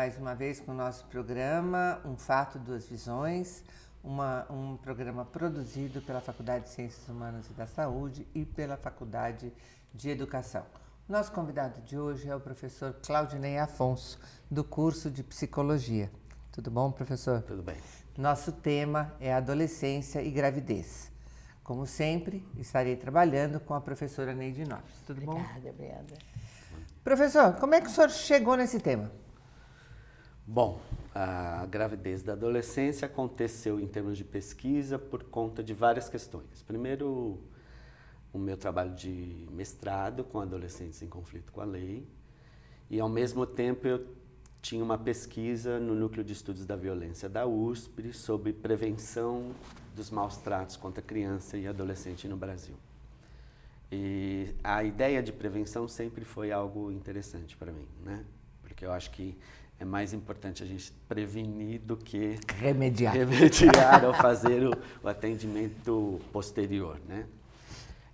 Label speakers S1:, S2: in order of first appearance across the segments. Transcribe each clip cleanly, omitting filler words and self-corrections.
S1: mais uma vez com o nosso programa Um Fato, Duas Visões, um programa produzido pela Faculdade de Ciências Humanas e da Saúde e pela Faculdade de Educação. Nosso convidado de hoje é o professor Claudinei Afonso, do curso de Psicologia. Tudo bom, professor?
S2: Tudo bem.
S1: Nosso tema é adolescência e gravidez. Como sempre, estarei trabalhando com a professora Neide Noves. Tudo bom?
S3: Obrigada.
S1: Professor, como é que o senhor chegou nesse tema?
S2: Bom, a gravidez da adolescência aconteceu em termos de pesquisa por conta de várias questões. Primeiro, o meu trabalho de mestrado com adolescentes em conflito com a lei e, ao mesmo tempo, eu tinha uma pesquisa no Núcleo de Estudos da Violência da USP sobre prevenção dos maus tratos contra criança e adolescente no Brasil. E a ideia de prevenção sempre foi algo interessante para mim, né? Porque eu acho que é mais importante a gente prevenir do que
S1: remediar
S2: ou fazer o atendimento posterior, né?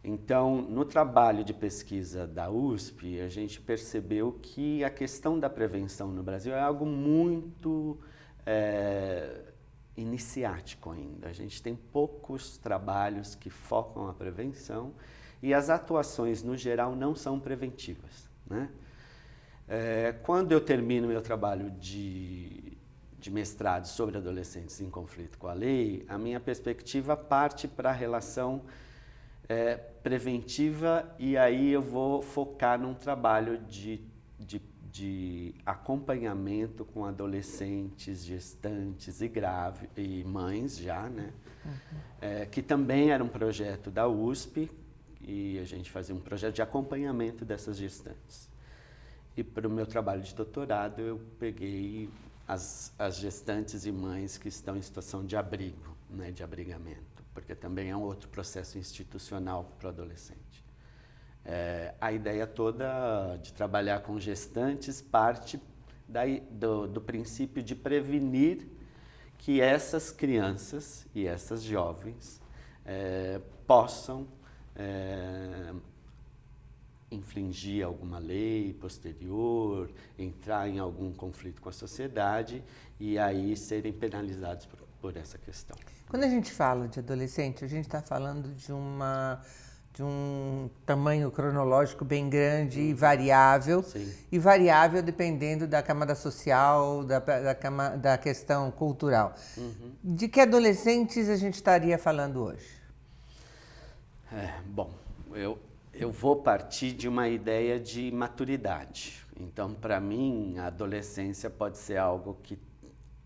S2: Então, no trabalho de pesquisa da USP, a gente percebeu que a questão da prevenção no Brasil é algo muito iniciático ainda. A gente tem poucos trabalhos que focam a prevenção e as atuações, no geral, não são preventivas, né? Quando eu termino meu trabalho de mestrado sobre adolescentes em conflito com a lei, a minha perspectiva parte para a relação preventiva, e aí eu vou focar num trabalho de acompanhamento com adolescentes, gestantes e mães já, né? Que também era um projeto da USP, e a gente fazia um projeto de acompanhamento dessas gestantes. E para o meu trabalho de doutorado eu peguei as gestantes e mães que estão em situação de abrigo, né, de abrigamento, porque também é um outro processo institucional para o adolescente. A ideia toda de trabalhar com gestantes parte do princípio de prevenir que essas crianças e essas jovens possam infringir alguma lei posterior, entrar em algum conflito com a sociedade e aí serem penalizados por essa questão.
S1: Quando a gente fala de adolescente, a gente está falando de um tamanho cronológico bem grande e variável.
S2: Sim.
S1: E variável dependendo da camada social, da questão cultural.
S2: Uhum.
S1: De que adolescentes a gente estaria falando hoje?
S2: Bom, eu vou partir de uma ideia de maturidade. Então, para mim, a adolescência pode ser algo que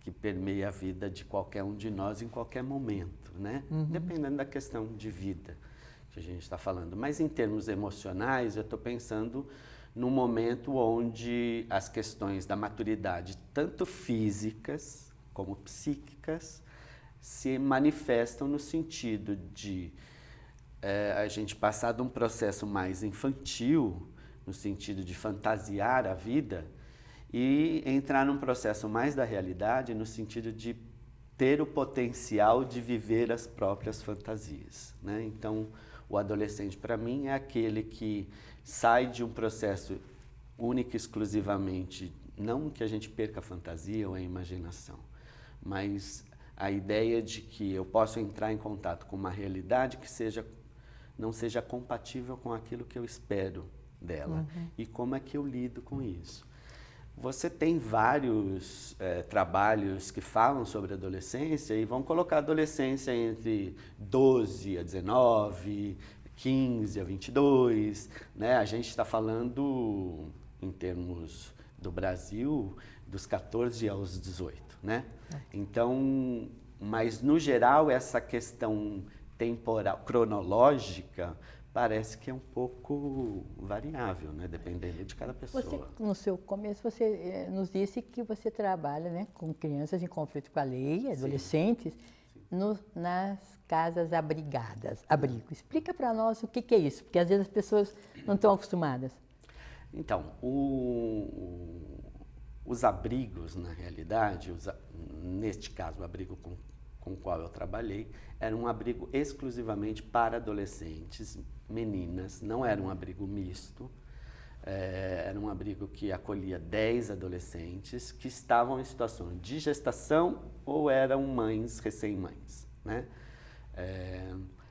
S2: permeia a vida de qualquer um de nós em qualquer momento, né?
S1: Uhum.
S2: Dependendo da questão de vida que a gente está falando. Mas em termos emocionais, eu estou pensando num momento onde as questões da maturidade, tanto físicas como psíquicas, se manifestam no sentido de a gente passar de um processo mais infantil, no sentido de fantasiar a vida, e entrar num processo mais da realidade, no sentido de ter o potencial de viver as próprias fantasias, né? Então, o adolescente, para mim, é aquele que sai de um processo único e exclusivamente, não que a gente perca a fantasia ou a imaginação, mas a ideia de que eu posso entrar em contato com uma realidade que não seja compatível com aquilo que eu espero dela. Uhum. E como é que eu lido com isso? Você tem vários trabalhos que falam sobre adolescência e vão colocar a adolescência entre 12 a 19, 15 a 22, né? A gente está falando, em termos do Brasil, dos 14 aos 18, né? Então, mas no geral essa questão temporal, cronológica, parece que é um pouco variável, né? Dependendo de cada pessoa.
S3: No seu começo, você nos disse que você trabalha, né, com crianças em conflito com a lei, adolescentes, nas casas abrigadas, abrigo. Explica para nós o que é isso, porque às vezes as pessoas não estão acostumadas.
S2: Então, os abrigos, na realidade, neste caso, o abrigo com o qual eu trabalhei, era um abrigo exclusivamente para adolescentes, meninas, não era um abrigo misto. Era um abrigo que acolhia 10 adolescentes que estavam em situação de gestação ou eram mães, recém-mães, né?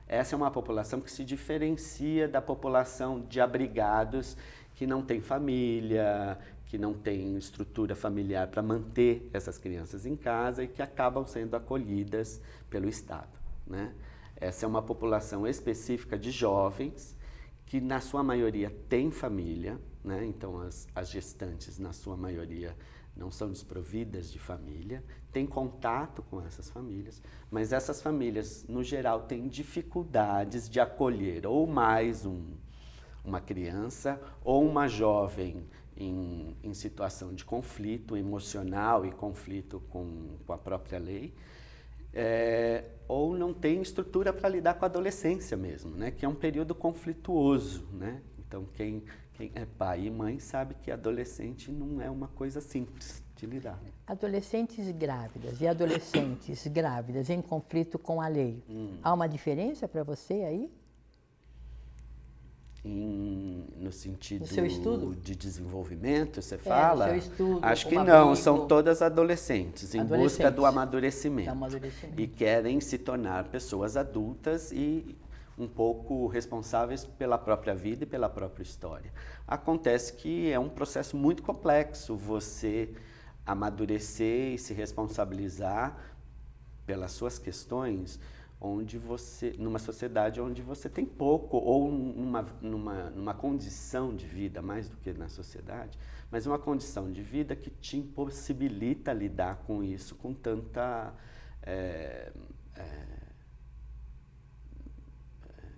S2: Essa é uma população que se diferencia da população de abrigados que não tem família, que não tem estrutura familiar para manter essas crianças em casa e que acabam sendo acolhidas pelo Estado, né? Essa é uma população específica de jovens que, na sua maioria, tem família, né? Então, as gestantes, na sua maioria, não são desprovidas de família, têm contato com essas famílias, mas essas famílias, no geral, têm dificuldades de acolher ou mais uma criança ou uma jovem em situação de conflito emocional e conflito com a própria lei, ou não tem estrutura para lidar com a adolescência mesmo, né? Que é um período conflituoso, né? Então, quem é pai e mãe sabe que adolescente não é uma coisa simples de lidar.
S3: Adolescentes grávidas e adolescentes grávidas em conflito com a lei, há uma diferença para você aí?
S2: No sentido
S3: no seu estudo?
S2: De desenvolvimento, você fala?
S3: No seu estudo.
S2: Acho que não, são todas adolescentes em busca do amadurecimento. E querem se tornar pessoas adultas e um pouco responsáveis pela própria vida e pela própria história. Acontece que é um processo muito complexo você amadurecer e se responsabilizar pelas suas questões, numa sociedade onde você tem pouco, ou numa condição de vida, mais do que na sociedade, mas uma condição de vida que te impossibilita lidar com isso com tanta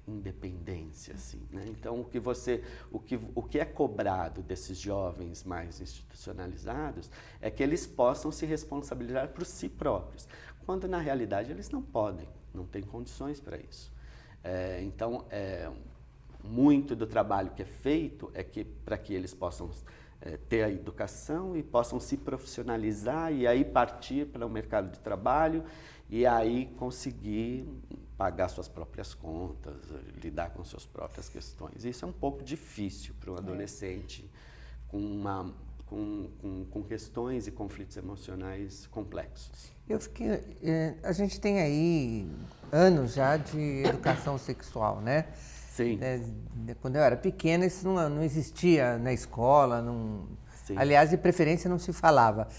S2: independência, assim, né? Então, o que é cobrado desses jovens mais institucionalizados é que eles possam se responsabilizar por si próprios, quando na realidade eles não podem, não têm condições para isso. Então, muito do trabalho que é feito é que para que eles possam ter a educação e possam se profissionalizar e aí partir para o mercado de trabalho e aí conseguir pagar suas próprias contas, lidar com suas próprias questões. Isso é um pouco difícil para um adolescente com questões e conflitos emocionais complexos.
S1: A gente tem aí anos já de educação sexual, né?
S2: Sim.
S1: Quando eu era pequena, isso não existia na escola, aliás, de preferência não se falava.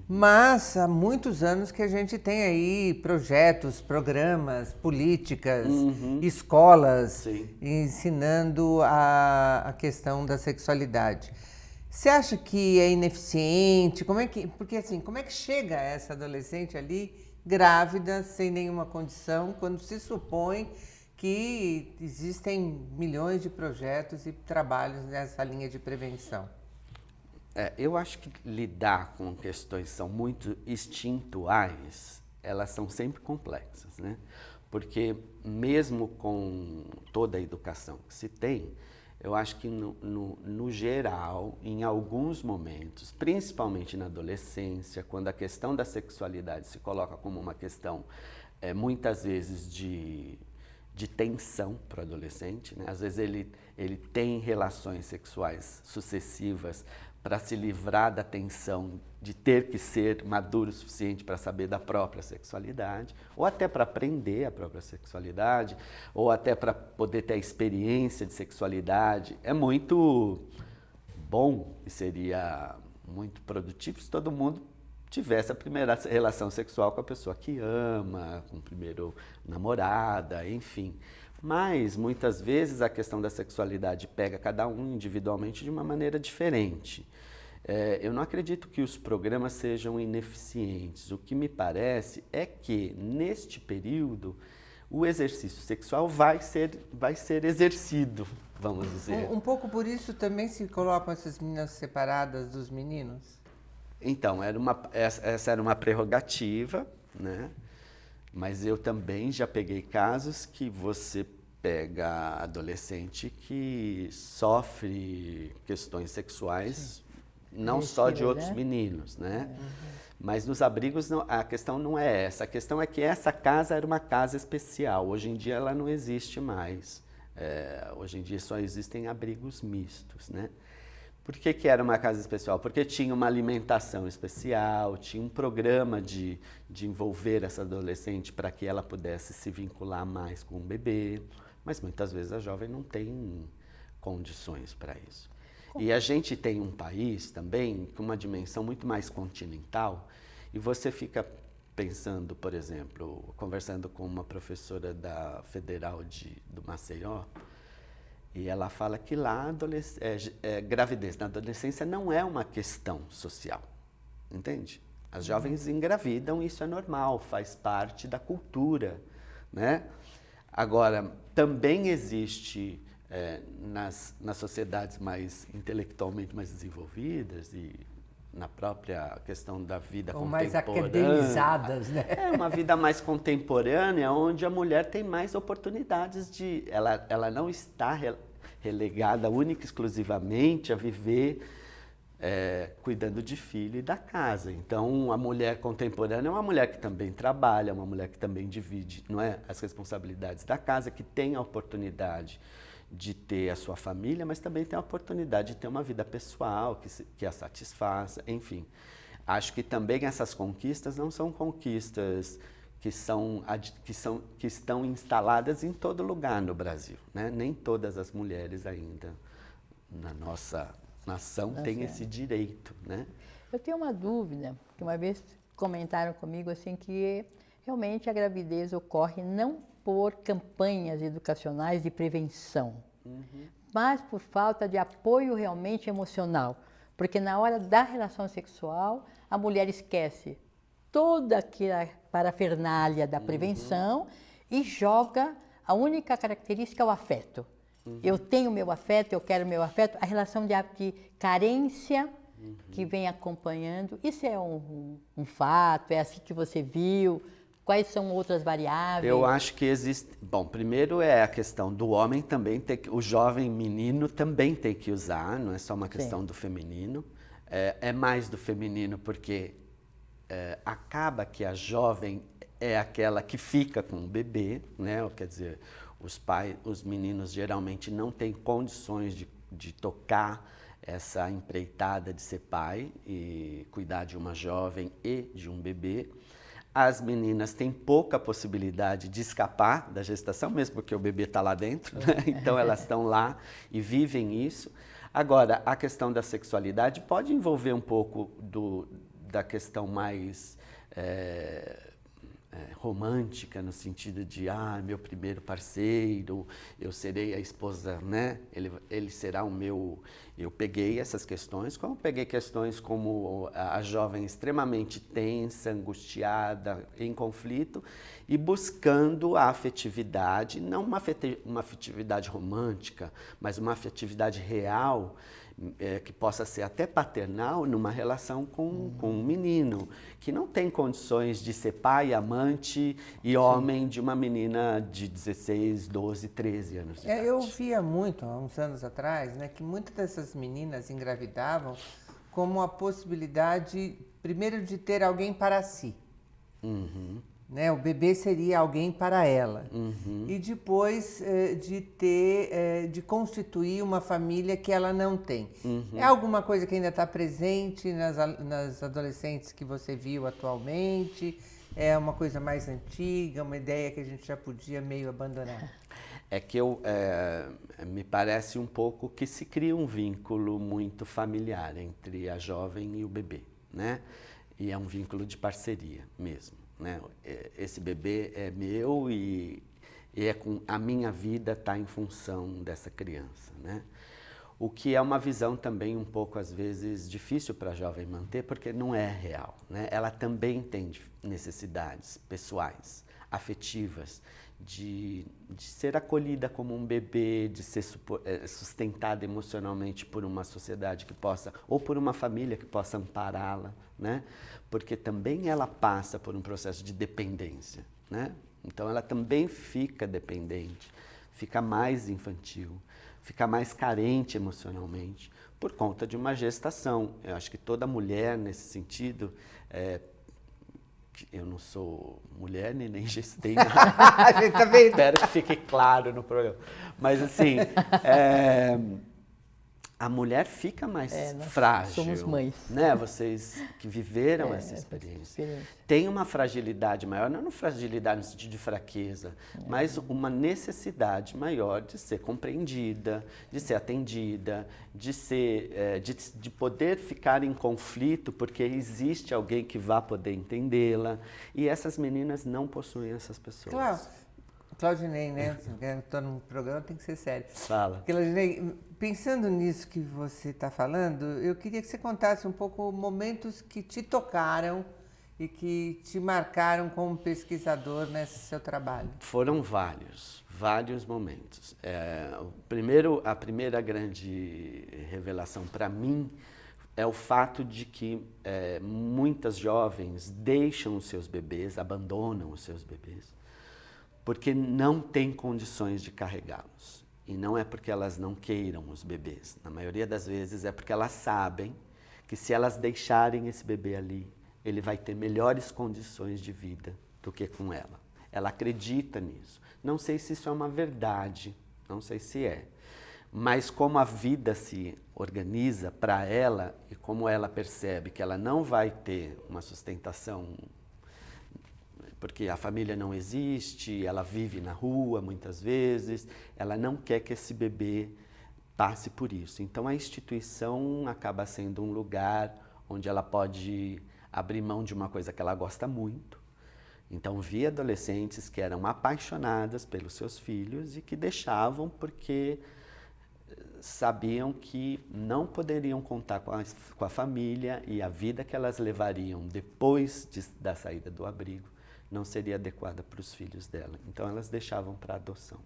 S1: Mas há muitos anos que a gente tem aí projetos, programas, políticas, escolas ensinando a questão da sexualidade. Você acha que é ineficiente? Porque assim, como é que chega essa adolescente ali grávida, sem nenhuma condição, quando se supõe que existem milhões de projetos e trabalhos nessa linha de prevenção?
S2: Eu acho que lidar com questões que são muito instintuais, elas são sempre complexas, né? Porque mesmo com toda a educação que se tem, eu acho que no geral, em alguns momentos, principalmente na adolescência, quando a questão da sexualidade se coloca como uma questão, muitas vezes, de tensão para o adolescente, né? Às vezes ele tem relações sexuais sucessivas para se livrar da tensão de ter que ser maduro o suficiente para saber da própria sexualidade, ou até para aprender a própria sexualidade, ou até para poder ter a experiência de sexualidade. É muito bom e seria muito produtivo se todo mundo tivesse a primeira relação sexual com a pessoa que ama, com o primeiro namorada, enfim. Mas, muitas vezes, a questão da sexualidade pega cada um individualmente de uma maneira diferente. Eu não acredito que os programas sejam ineficientes. O que me parece é que, neste período, o exercício sexual vai ser exercido, vamos dizer.
S1: Um pouco por isso também se colocam essas meninas separadas dos meninos?
S2: Então, essa era uma prerrogativa, né? Mas eu também já peguei casos que você pega adolescente que sofre questões sexuais, não só de outros meninos, né? Mas nos abrigos a questão não é essa. A questão é que essa casa era uma casa especial. Hoje em dia ela não existe mais. Hoje em dia só existem abrigos mistos, né? Por que que era uma casa especial? Porque tinha uma alimentação especial, tinha um programa de envolver essa adolescente para que ela pudesse se vincular mais com o bebê. Mas muitas vezes a jovem não tem condições para isso. E a gente tem um país também com uma dimensão muito mais continental, e você fica pensando, por exemplo, conversando com uma professora da Federal do Maceió, e ela fala que lá gravidez na adolescência não é uma questão social, entende? As jovens engravidam, isso é normal, faz parte da cultura, né? Agora, também existe nas sociedades mais intelectualmente mais desenvolvidas e na própria questão da vida
S1: ou mais
S2: contemporânea,
S1: academizadas, né?
S2: é uma vida mais contemporânea, onde a mulher tem mais oportunidades de... Ela não está relegada única e exclusivamente a viver cuidando de filho e da casa. Então, a mulher contemporânea é uma mulher que também trabalha, uma mulher que também divide, não é, as responsabilidades da casa, que tem a oportunidade de ter a sua família, mas também tem a oportunidade de ter uma vida pessoal que a satisfaça, enfim. Acho que também essas conquistas não são conquistas que estão instaladas em todo lugar no Brasil, né? Nem todas as mulheres ainda na nossa nação têm esse direito, né?
S3: Eu tenho uma dúvida, que uma vez comentaram comigo assim que realmente a gravidez ocorre não por campanhas educacionais de prevenção, mas por falta de apoio realmente emocional. Porque na hora da relação sexual, a mulher esquece toda aquela parafernália da prevenção e joga, a única característica é o afeto. Eu tenho meu afeto, eu quero meu afeto, a relação de carência que vem acompanhando. Isso é um fato, é assim que você viu? Quais são outras variáveis?
S2: Eu acho que existe... Bom, primeiro é a questão do homem também, o jovem menino também tem que usar, não é só uma questão do feminino. É mais do feminino porque acaba que a jovem é aquela que fica com o bebê, né? Quer dizer, os meninos geralmente não têm condições de tocar essa empreitada de ser pai e cuidar de uma jovem e de um bebê. As meninas têm pouca possibilidade de escapar da gestação, mesmo porque o bebê está lá dentro, né? Então elas estão lá e vivem isso. Agora, a questão da sexualidade pode envolver um pouco da questão mais romântica, no sentido de, meu primeiro parceiro, eu serei a esposa, né? Ele será o meu... Eu peguei essas questões, como peguei questões como a jovem extremamente tensa, angustiada, em conflito, e buscando a afetividade, não uma afetividade romântica, mas uma afetividade real, que possa ser até paternal, numa relação com um menino, que não tem condições de ser pai, amante e homem de uma menina de 16, 12, 13 anos de idade.
S1: Eu via muito, há uns anos atrás, né, que muitas dessas meninas engravidavam como a possibilidade, primeiro, de ter alguém para si. Né? O bebê seria alguém para ela. E depois de constituir uma família que ela não tem. É alguma coisa que ainda está presente nas adolescentes que você viu atualmente? É uma coisa mais antiga, uma ideia que a gente já podia meio abandonar?
S2: É que me parece um pouco que se cria um vínculo muito familiar entre a jovem e o bebê, né? E é um vínculo de parceria mesmo. Né? Esse bebê é meu e a minha vida está em função dessa criança, né? O que é uma visão também um pouco, às vezes, difícil para a jovem manter, porque não é real, né? Ela também tem necessidades pessoais, afetivas, de ser acolhida como um bebê, de ser sustentada emocionalmente por uma sociedade que possa, ou por uma família que possa ampará-la, né? Porque também ela passa por um processo de dependência, né? Então ela também fica dependente, fica mais infantil, fica mais carente emocionalmente por conta de uma gestação. Eu acho que toda mulher, nesse sentido, eu não sou mulher nem gestei nada. Espero que fique claro no programa. Mas assim, a mulher fica mais
S3: nós
S2: frágil.
S3: somos mães.
S2: Né? Vocês que viveram essa experiência. Tem uma fragilidade maior, não fragilidade no sentido de fraqueza, mas uma necessidade maior de ser compreendida, de ser atendida, de poder ficar em conflito, porque existe alguém que vá poder entendê-la. E essas meninas não possuem essas pessoas.
S1: Claro. Claudinei, né? Estou num programa, tem que ser sério.
S2: Fala.
S1: Claudinei, pensando nisso que você está falando, eu queria que você contasse um pouco momentos que te tocaram e que te marcaram como pesquisador nesse seu trabalho.
S2: Foram vários momentos. A primeira grande revelação para mim é o fato de que muitas jovens deixam os seus bebês, abandonam os seus bebês, porque não têm condições de carregá-los. E não é porque elas não queiram os bebês. Na maioria das vezes é porque elas sabem que se elas deixarem esse bebê ali, ele vai ter melhores condições de vida do que com ela. Ela acredita nisso. Não sei se isso é uma verdade, não sei se é. Mas como a vida se organiza para ela e como ela percebe que ela não vai ter uma sustentação, porque a família não existe, ela vive na rua muitas vezes, ela não quer que esse bebê passe por isso. Então a instituição acaba sendo um lugar onde ela pode abrir mão de uma coisa que ela gosta muito. Então vi adolescentes que eram apaixonadas pelos seus filhos e que deixavam porque sabiam que não poderiam contar com a família e a vida que elas levariam depois da saída do abrigo não seria adequada para os filhos dela. Então elas deixavam para adoção.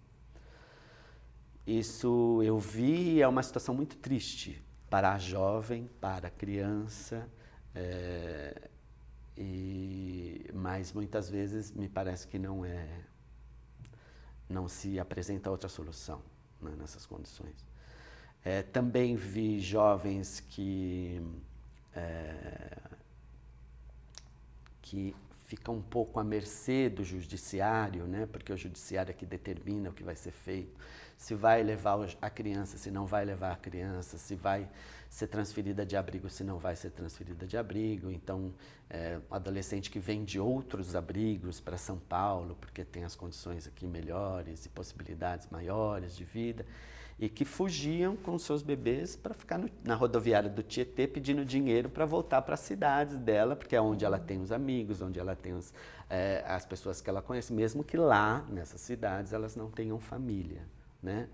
S2: Isso eu vi, é uma situação muito triste para a jovem, para a criança, mas muitas vezes me parece que não se apresenta outra solução, né, nessas condições. Também vi jovens que ficam um pouco à mercê do judiciário, né? Porque o judiciário é que determina o que vai ser feito, se vai levar a criança, se não vai levar a criança, se vai ser transferida de abrigo, se não vai ser transferida de abrigo. Então, um adolescente que vem de outros abrigos para São Paulo, porque tem as condições aqui melhores e possibilidades maiores de vida, e que fugiam com seus bebês para ficar na rodoviária do Tietê pedindo dinheiro para voltar para as cidades dela, porque é onde ela tem os amigos, onde ela tem as pessoas que ela conhece, mesmo que lá, nessas cidades, elas não tenham família, né?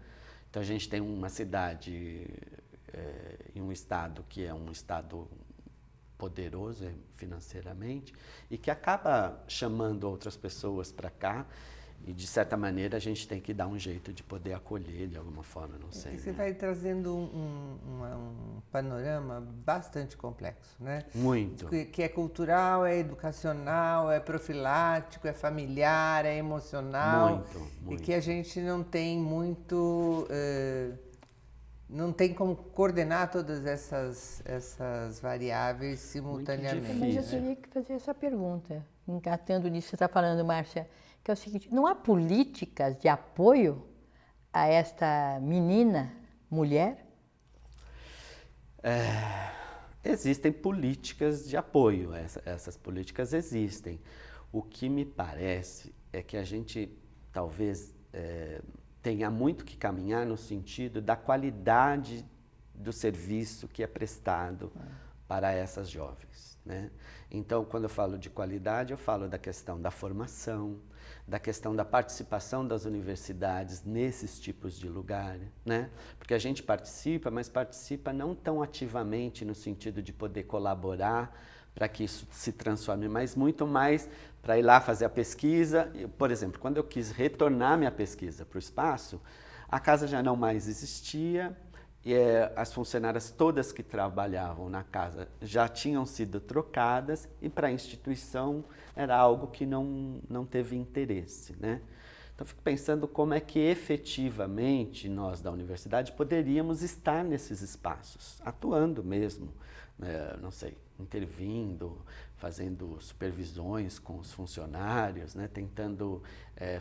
S2: Então a gente tem uma cidade em um estado que é um estado poderoso financeiramente e que acaba chamando outras pessoas para cá. E, de certa maneira, a gente tem que dar um jeito de poder acolher de alguma forma, não sei.
S1: Você vai trazendo um panorama bastante complexo, né?
S2: Muito.
S1: Que é cultural, é educacional, é profilático, é familiar, é emocional.
S2: Muito.
S1: E que a gente não tem muito... não tem como coordenar todas essas variáveis simultaneamente.
S3: Mas eu teria que fazer essa pergunta, engatando nisso que você está falando, Márcia, que é o seguinte: não há políticas de apoio a esta menina, mulher?
S2: Existem políticas de apoio, essas políticas existem. O que me parece é que a gente talvez tenha muito que caminhar no sentido da qualidade do serviço que é prestado para essas jovens, né? Então, quando eu falo de qualidade, eu falo da questão da formação, da questão da participação das universidades nesses tipos de lugar, né? Porque a gente participa, mas participa não tão ativamente no sentido de poder colaborar para que isso se transforme, mas muito mais para ir lá fazer a pesquisa. Por exemplo, quando eu quis retornar minha pesquisa para o espaço, a casa já não mais existia, e as funcionárias todas que trabalhavam na casa já tinham sido trocadas e para a instituição era algo que não teve interesse, né? Então, fico pensando como é que efetivamente nós da universidade poderíamos estar nesses espaços, atuando mesmo, né? Não sei, intervindo, fazendo supervisões com os funcionários, né? Tentando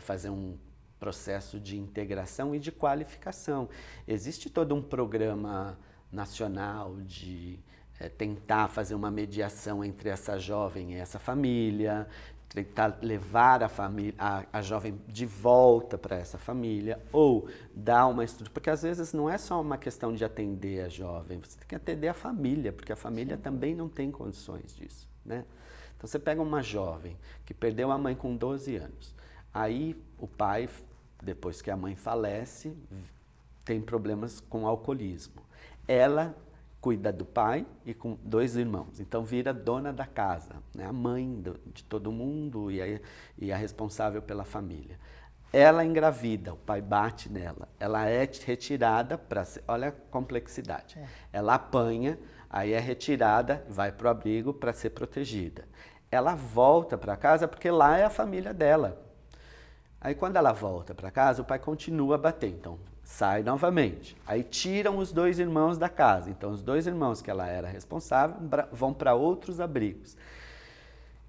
S2: fazer um processo de integração e de qualificação. Existe todo um programa nacional de tentar fazer uma mediação entre essa jovem e essa família, tentar levar a jovem de volta para essa família, ou dar uma estrutura, porque às vezes não é só uma questão de atender a jovem, você tem que atender a família, porque a família também não tem condições disso, né? Então você pega uma jovem que perdeu a mãe com 12 anos, aí o pai, depois que a mãe falece, tem problemas com alcoolismo. Ela cuida do pai e com 2 irmãos, então vira dona da casa, né? A mãe de todo mundo e a responsável pela família. Ela engravida, o pai bate nela, ela é retirada para... Olha a complexidade. Ela apanha, aí é retirada, vai para o abrigo para ser protegida. Ela volta para casa porque lá é a família dela. Aí quando ela volta para casa, o pai continua a bater, então sai novamente. Aí tiram os 2 irmãos da casa. Então, os 2 irmãos que ela era responsável vão para outros abrigos.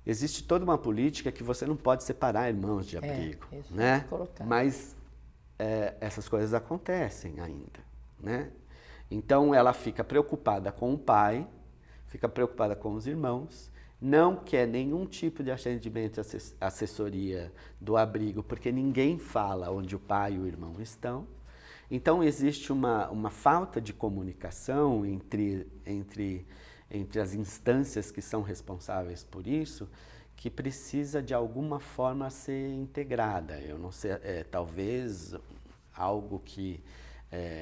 S2: Existe toda uma política que você não pode separar irmãos de abrigo, né? Mas essas coisas acontecem ainda, né? Então, ela fica preocupada com o pai, fica preocupada com os irmãos, não quer nenhum tipo de atendimento, assessoria do abrigo, porque ninguém fala onde o pai e o irmão estão. Então, existe uma falta de comunicação entre as instâncias que são responsáveis por isso, que precisa, de alguma forma, ser integrada. Eu não sei, talvez algo que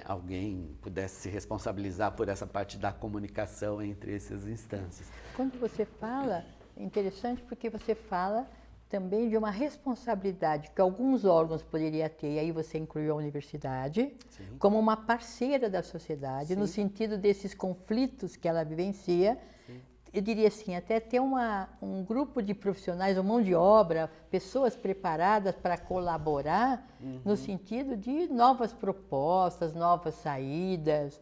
S2: alguém pudesse se responsabilizar por essa parte da comunicação entre essas instâncias.
S3: Quando você fala, é interessante porque você fala também de uma responsabilidade que alguns órgãos poderiam ter, e aí você incluiu a universidade, como uma parceira da sociedade, no sentido desses conflitos que ela vivencia. Eu diria assim, até ter um grupo de profissionais, uma mão de obra, pessoas preparadas para colaborar, no sentido de novas propostas, novas saídas.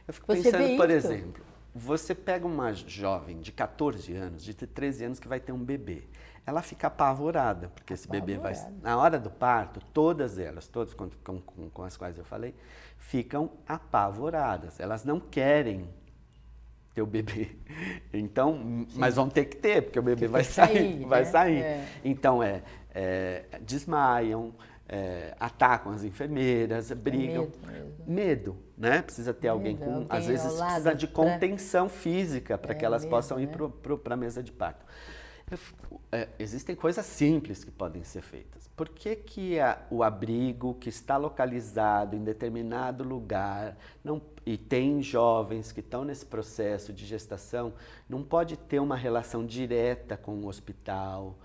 S2: Eu fico pensando, por exemplo, você pega uma jovem de 14 anos, de 13 anos, que vai ter um bebê. Ela fica apavorada, porque esse bebê vai... Na hora do parto, todas elas, todas com as quais eu falei, ficam apavoradas. Elas não querem ter o bebê. Então, mas vão ter que ter, porque o bebê vai sair, vai sair. Então, desmaiam, atacam as enfermeiras, brigam. Medo, né? Precisa ter alguém com... Às vezes precisa de contenção física para que elas possam ir para a mesa de parto. Existem coisas simples que podem ser feitas. Por que o abrigo que está localizado em determinado lugar e tem jovens que estão nesse processo de gestação, não pode ter uma relação direta com o hospital,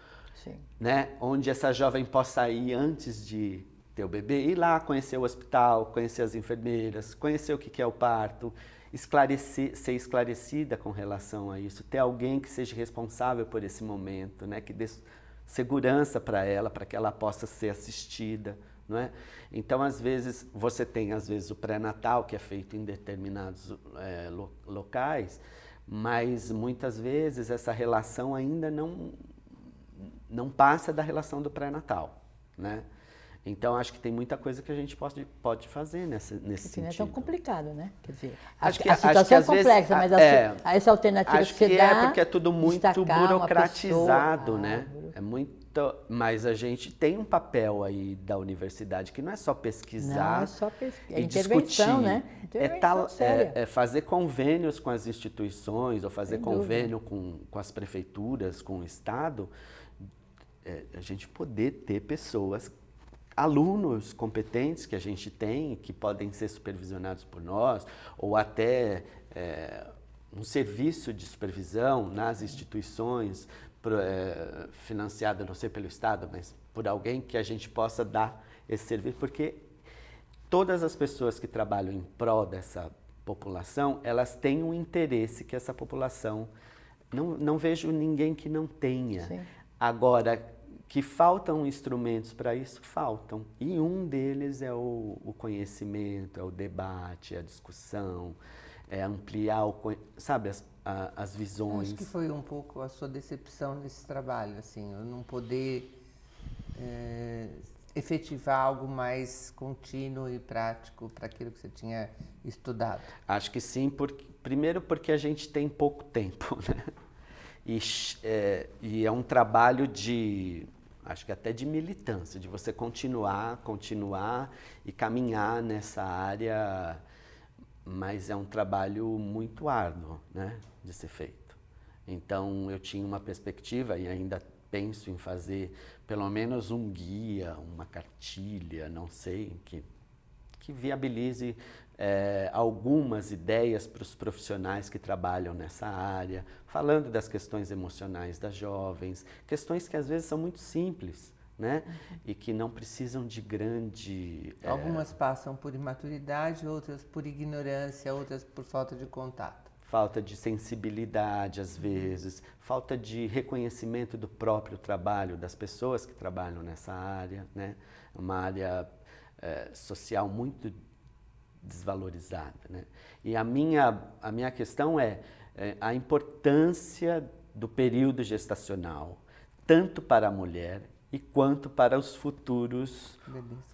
S2: né? Onde essa jovem possa ir antes de ter o bebê, ir lá conhecer o hospital, conhecer as enfermeiras, conhecer o que é o parto, ser esclarecida com relação a isso, ter alguém que seja responsável por esse momento, né? Que dê segurança para ela, para que ela possa ser assistida, não é? Então, às vezes, você tem o pré-natal, que é feito em determinados locais, mas muitas vezes essa relação ainda não passa da relação do pré-natal, né? Então, acho que tem muita coisa que a gente pode fazer nesse sentido.
S3: Não é tão complicado, né? Quer dizer,
S2: a
S3: situação é complexa, mas essa alternativa
S2: acho
S3: que você dá...
S2: porque é tudo muito burocratizado, né? Mas a gente tem um papel aí da universidade que não é só pesquisar,
S3: não, é só
S2: e discutir,
S3: né?
S2: É fazer convênios com as instituições, ou fazer convênio com as prefeituras, com o Estado, a gente poder ter pessoas, alunos competentes que a gente tem, que podem ser supervisionados por nós, ou até um serviço de supervisão nas instituições, financiada, não sei pelo Estado, mas por alguém que a gente possa dar esse serviço, porque todas as pessoas que trabalham em prol dessa população, elas têm um interesse que essa população... Não vejo ninguém que não tenha.
S3: Sim.
S2: Agora, que faltam instrumentos para isso, faltam. E um deles é o conhecimento, é o debate, é a discussão, é ampliar as visões.
S1: Acho que foi um pouco a sua decepção nesse trabalho, assim, eu não poder efetivar algo mais contínuo e prático para aquilo que você tinha estudado?
S2: Acho que sim, primeiro porque a gente tem pouco tempo, né? E é um trabalho acho que até de militância, de você continuar e caminhar nessa área, mas é um trabalho muito árduo, né, de ser feito. Então eu tinha uma perspectiva e ainda penso em fazer pelo menos um guia, uma cartilha, não sei, que viabilize algumas ideias para os profissionais que trabalham nessa área, falando das questões emocionais das jovens, questões que às vezes são muito simples, né? E que não precisam de grande...
S1: Algumas passam por imaturidade, outras por ignorância, outras por falta de contato.
S2: Falta de sensibilidade, às vezes, falta de reconhecimento do próprio trabalho, das pessoas que trabalham nessa área, né? Uma área social muito desvalorizada, né? E a minha questão é a importância do período gestacional, tanto para a mulher e quanto para os futuros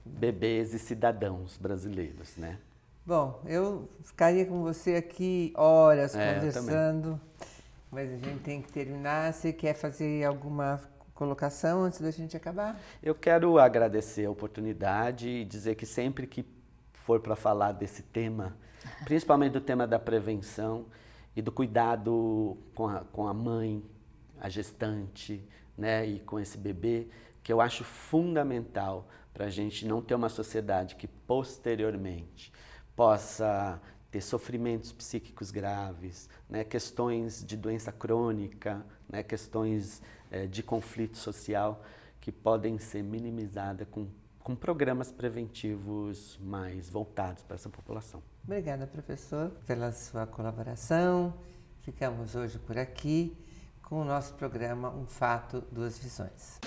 S2: bebês e cidadãos brasileiros, né?
S1: Bom, eu ficaria com você aqui horas conversando, mas a gente tem que terminar. Você quer fazer alguma colocação antes da gente acabar?
S2: Eu quero agradecer a oportunidade e dizer que sempre que for para falar desse tema, principalmente do tema da prevenção e do cuidado com a mãe, a gestante, né, e com esse bebê, que eu acho fundamental para a gente não ter uma sociedade que posteriormente possa ter sofrimentos psíquicos graves, né, questões de doença crônica, né, questões de conflito social que podem ser minimizadas com programas preventivos mais voltados para essa população.
S1: Obrigada, professor, pela sua colaboração. Ficamos hoje por aqui com o nosso programa Um Fato, Duas Visões.